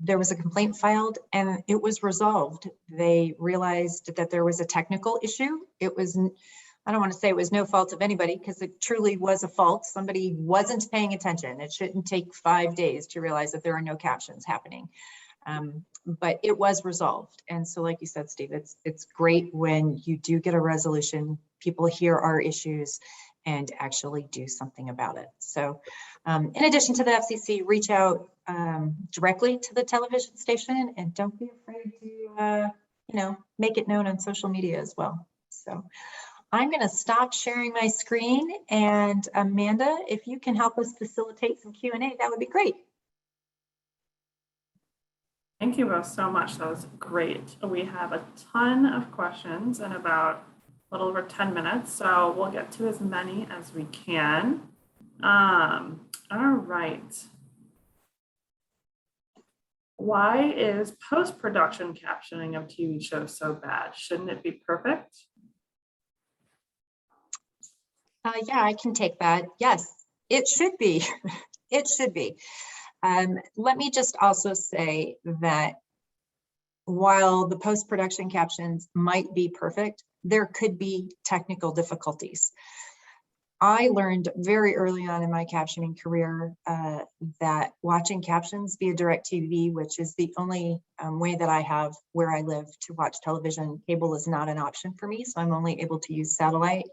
there was a complaint filed and it was resolved. They realized that there was a technical issue. It was, I don't want to say it was no fault of anybody, because it truly was a fault. Somebody wasn't paying attention. It shouldn't take 5 days to realize that there are no captions happening. But it was resolved. And so like you said, Steve, it's great when you do get a resolution, people hear our issues and actually do something about it. So in addition to the FCC, reach out directly to the television station, and don't be afraid to make it known on social media as well. So I'm going to stop sharing my screen, and Amanda, if you can help us facilitate some Q&A, that would be great. Thank you both so much. That was great. We have a ton of questions in about a little over 10 minutes, so we'll get to as many as we can. All right. Why is post-production captioning of TV shows so bad? Shouldn't it be perfect? Yeah, I can take that. Yes, it should be. It should be. Let me just also say that while the post-production captions might be perfect, there could be technical difficulties. I learned very early on in my captioning career that watching captions via DirecTV, which is the only way that I have where I live to watch television, cable is not an option for me, so I'm only able to use satellite.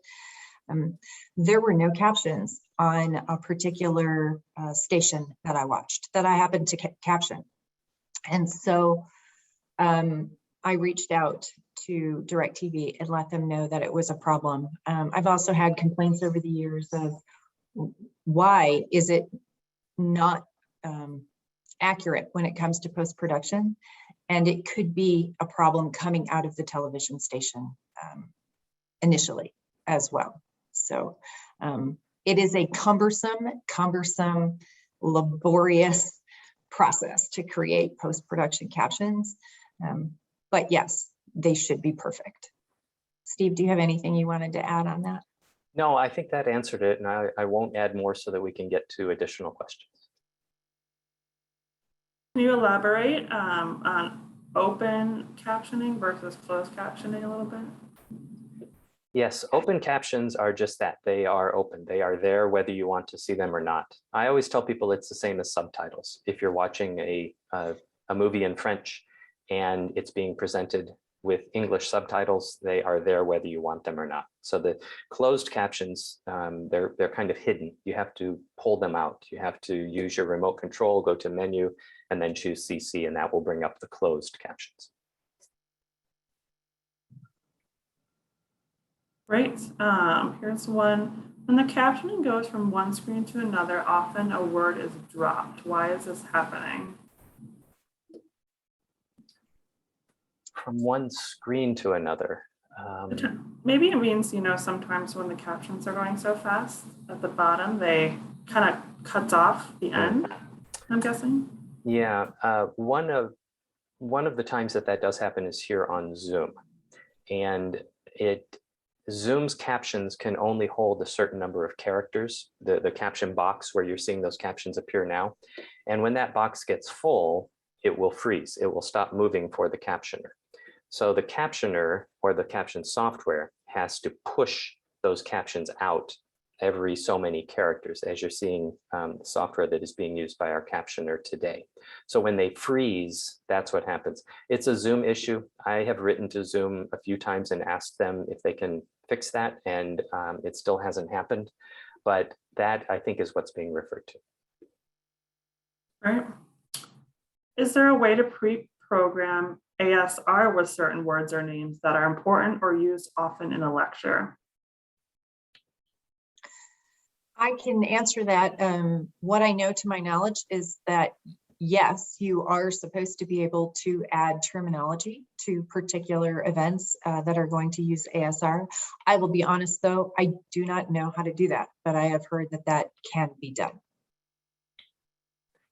There were no captions on a particular station that I watched that I happened to caption. And so I reached out to DirecTV and let them know that it was a problem. I've also had complaints over the years of why is it not accurate when it comes to post-production, and it could be a problem coming out of the television station initially as well. So it is a cumbersome, laborious process to create post-production captions. But yes, they should be perfect. Steve, do you have anything you wanted to add on that? No, I think that answered it, and I won't add more so that we can get to additional questions. Can you elaborate on open captioning versus closed captioning a little bit? Yes, open captions are just that. They are open. They are there whether you want to see them or not. I always tell people it's the same as subtitles. If you're watching a movie in French and it's being presented with English subtitles, they are there whether you want them or not. So the closed captions, they're kind of hidden. You have to pull them out. You have to use your remote control, go to menu, and then choose CC, and that will bring up the closed captions. Great. Here's one. When the captioning goes from one screen to another, often a word is dropped. Why is this happening? From one screen to another. Maybe it means, sometimes when the captions are going so fast at the bottom, they kind of cuts off the end, I'm guessing. Yeah, one of the times that does happen is here on Zoom, and Zoom's captions can only hold a certain number of characters, the caption box where you're seeing those captions appear now. And when that box gets full, it will freeze. It will stop moving for the captioner. So the captioner or the caption software has to push those captions out every so many characters, as you're seeing the software that is being used by our captioner today. So when they freeze, that's what happens. It's a Zoom issue. I have written to Zoom a few times and asked them if they can fix that, and it still hasn't happened. But that, I think, is what's being referred to. Right. Is there a way to pre-program ASR with certain words or names that are important or used often in a lecture? I can answer that. What I know to my knowledge is that, yes, you are supposed to be able to add terminology to particular events that are going to use ASR. I will be honest, though, I do not know how to do that, but I have heard that that can be done.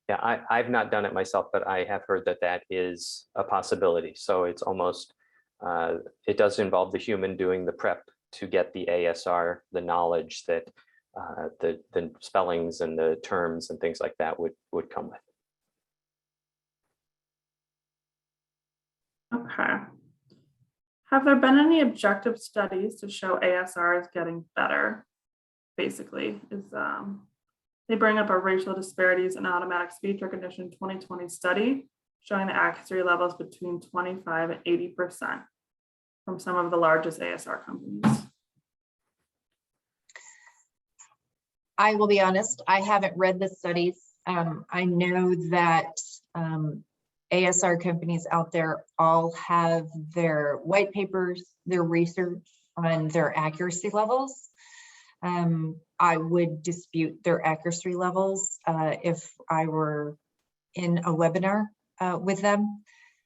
Yeah, I've not done it myself, but I have heard that that is a possibility. So it's almost, it does involve the human doing the prep to get the ASR, the knowledge that the spellings and the terms and things like that would come with. Okay. Have there been any objective studies to show ASR is getting better? Basically, they bring up a racial disparities in automatic speech recognition 2020 study showing the accuracy levels between 25 and 80% from some of the largest ASR companies. I will be honest, I haven't read the studies. I know that ASR companies out there all have their white papers, their research on their accuracy levels. I would dispute their accuracy levels if I were in a webinar with them,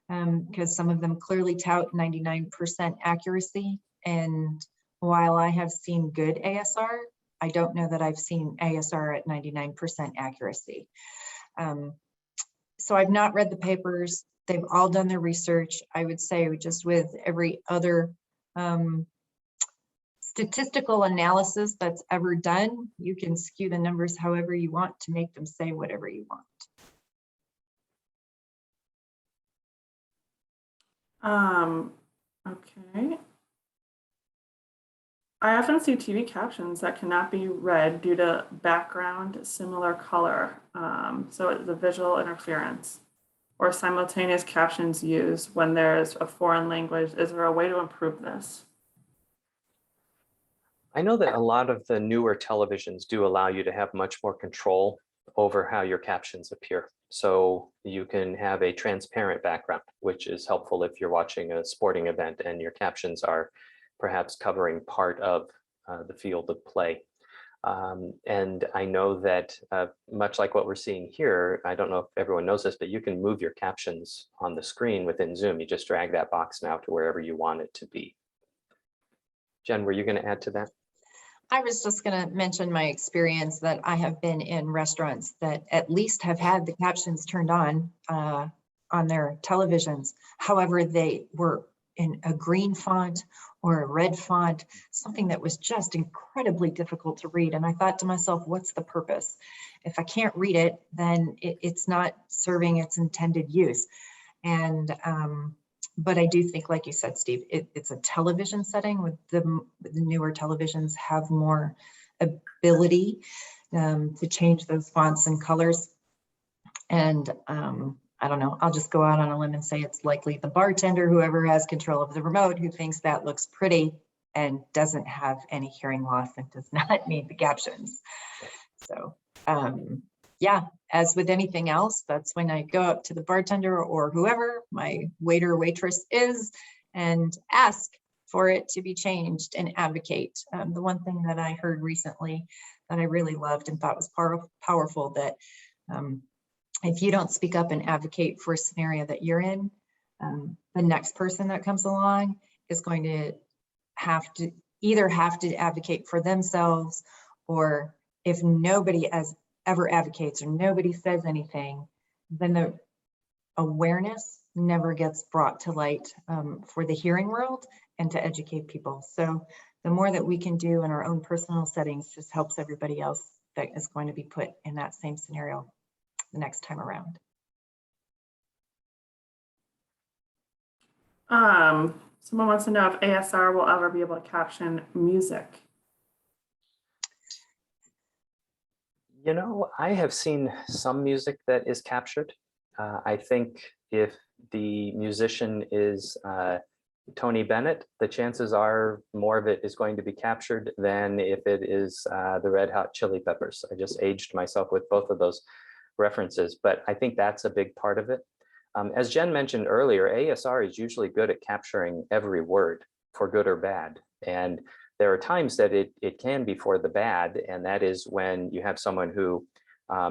because some of them clearly tout 99% accuracy. And while I have seen good ASR, I don't know that I've seen ASR at 99% accuracy. So I've not read the papers. They've all done their research. I would say just with every other statistical analysis that's ever done, you can skew the numbers however you want to make them say whatever you want. Okay. I often see TV captions that cannot be read due to background similar color. So it's a visual interference or simultaneous captions used when there's a foreign language. Is there a way to improve this? I know that a lot of the newer televisions do allow you to have much more control over how your captions appear. So you can have a transparent background, which is helpful if you're watching a sporting event and your captions are perhaps covering part of the field of play. And I know that much like what we're seeing here, I don't know if everyone knows this, but you can move your captions on the screen within Zoom. You just drag that box now to wherever you want it to be. Jen, were you going to add to that? I was just going to mention my experience that I have been in restaurants that at least have had the captions turned on their televisions. However, they were in a green font or a red font, something that was just incredibly difficult to read. And I thought to myself, what's the purpose? If I can't read it, then it's not serving its intended use. And but I do think, like you said, Steve, it's a television setting with the newer televisions have more ability to change those fonts and colors. And I don't know, I'll just go out on a limb and say it's likely the bartender, whoever has control of the remote, who thinks that looks pretty and doesn't have any hearing loss and does not need the captions. So yeah, as with anything else, that's when I go up to the bartender or whoever my waiter or waitress is and ask for it to be changed and advocate. The one thing that I heard recently that I really loved and thought was powerful, that if you don't speak up and advocate for a scenario that you're in, the next person that comes along is going to either have to advocate for themselves, or if nobody ever advocates or nobody says anything, then the awareness never gets brought to light for the hearing world and to educate people. So the more that we can do in our own personal settings just helps everybody else that is going to be put in that same scenario the next time around. Someone wants to know if ASR will ever be able to caption music. You know, I have seen some music that is captured. I think if the musician is Tony Bennett, the chances are more of it is going to be captured than if it is the Red Hot Chili Peppers. I just aged myself with both of those references, but I think that's a big part of it. As Jen mentioned earlier, ASR is usually good at capturing every word, for good or bad. And there are times that it can be for the bad, and that is when you have someone who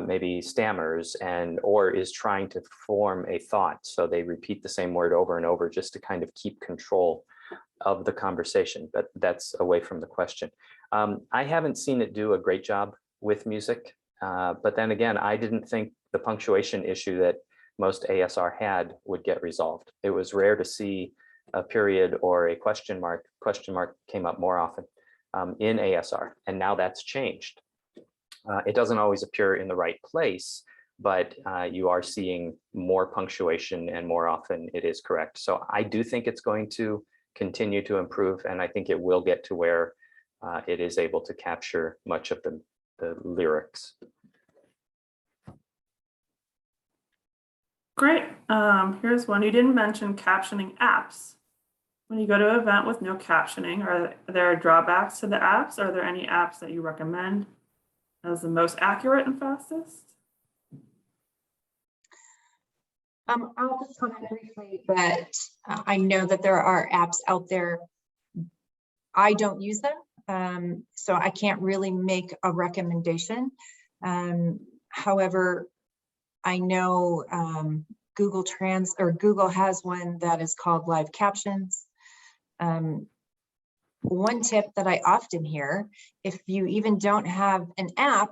maybe stammers or is trying to form a thought. So they repeat the same word over and over just to kind of keep control of the conversation, but that's away from the question. I haven't seen it do a great job with music, but then again, I didn't think the punctuation issue that most ASR had would get resolved. It was rare to see a period or a question mark. Question mark came up more often in ASR, and now that's changed. It doesn't always appear in the right place, but you are seeing more punctuation and more often it is correct. So I do think it's going to continue to improve, and I think it will get to where it is able to capture much of the lyrics. Great. Here's one. You didn't mention captioning apps. When you go to an event with no captioning, are there drawbacks to the apps? Are there any apps that you recommend as the most accurate and fastest? I'll just comment briefly that I know that there are apps out there. I don't use them, so I can't really make a recommendation. However, I know Google has one that is called Live Captions. One tip that I often hear, if you even don't have an app,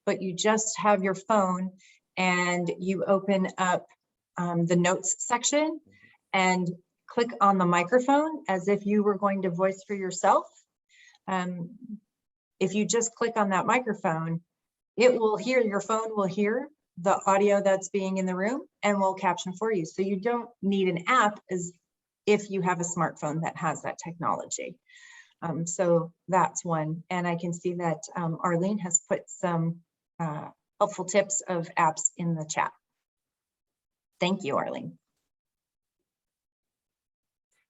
but you just have your phone and you open up the notes section and click on the microphone as if you were going to voice for yourself. If you just click on that microphone, your phone will hear the audio that's being in the room and will caption for you. So you don't need an app as if you have a smartphone that has that technology. So that's one. And I can see that Arlene has put some helpful tips of apps in the chat. Thank you, Arlene.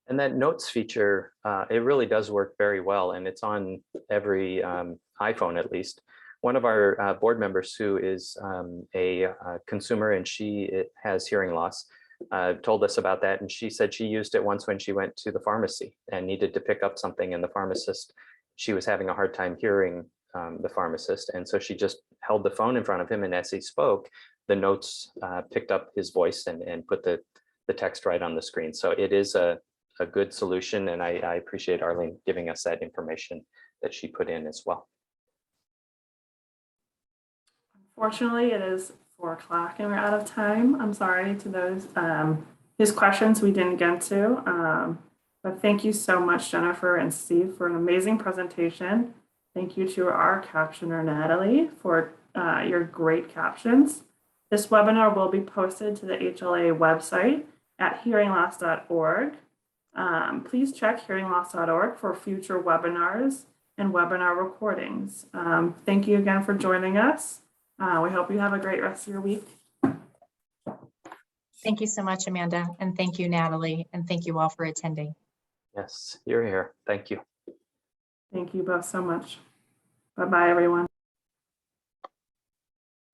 And that notes feature, it really does work very well, and it's on every iPhone at least. One of our board members who is a consumer and she has hearing loss told us about that, and she said she used it once when she went to the pharmacy and needed to pick up something, and the pharmacist, she was having a hard time hearing the pharmacist, and so she just held the phone in front of him, and as he spoke, the notes picked up his voice and put the text right on the screen. So it is a good solution, and I appreciate Arlene giving us that information that she put in as well. Unfortunately, it is 4 o'clock and we're out of time. I'm sorry to those his questions we didn't get to. But thank you so much, Jennifer and Steve, for an amazing presentation. Thank you to our captioner, Natalie, for your great captions. This webinar will be posted to the HLAA website at hearingloss.org. Please check hearingloss.org for future webinars and webinar recordings. Thank you again for joining us. We hope you have a great rest of your week. Thank you so much, Amanda. And thank you, Natalie. And thank you all for attending. Yes, you're here. Thank you. Thank you both so much. Bye-bye, everyone.